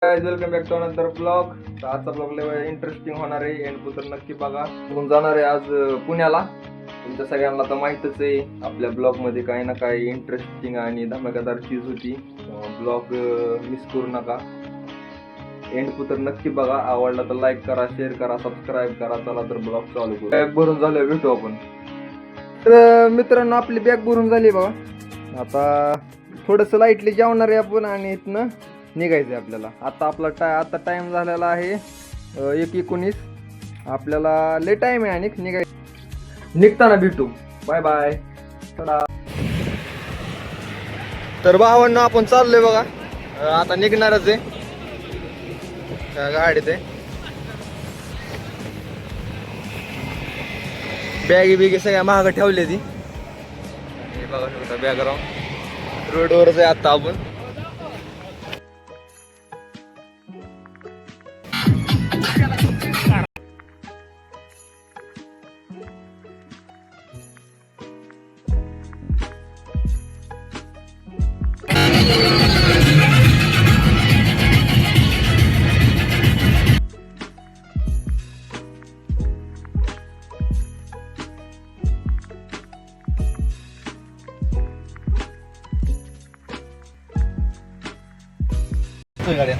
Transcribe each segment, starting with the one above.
Welcome back to another blog. तर आजचा blog लय इंटरेस्टिंग होणार आहे. एंड तर नक्की बघा. आपण जाणार आहे आज पुण्याला. तुमच्या सगळ्यांना तर माहीतच आहे आपल्या ब्लॉग मध्ये काही ना काही इंटरेस्टिंग आणि धमाकेदार चीज होती. ब्लॉग मिस करू नका. एंड तर नक्की बघा. आवडला तर लाईक करा, शेअर करा, सबस्क्राईब करा. चला तर ब्लॉग चालू करू. बॅग भरून झालं, भेटू आपण. तर मित्रांनो आपली बॅग भरून झाली बघा. आता थोडंसं लाईटली जेवणार आहे आपण आणि इथनं निघायचं आहे आपल्याला. आता आपला आता टाइम झालेला आहे 1:19. आपल्याला लय टाइम आहे आणि निघताना भेटू. Bye bye. तर भावांनो आपण चाललोय बघा. आता निघणारच आहे गाडीत आहे. बॅगी बिगी सगळ्या महाग ठेवली ती बघा शकता. बॅकग्राऊंड रोडवरच आहे आता आपण. गाड्या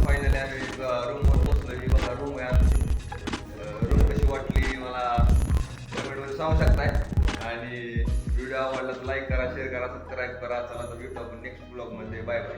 फायनली आम्ही रूमवर पोहोचलो. ही बघा रूम आहे आमची. रूम कशी वाटली मला कमेंटमध्ये सांगू शकताय. आणि व्हिडिओ आवडला तर लाईक करा, शेअर करा, सबस्क्राईब करा. चला तर भेटू आपण नेक्स्ट ब्लॉगमध्ये. Bye bye.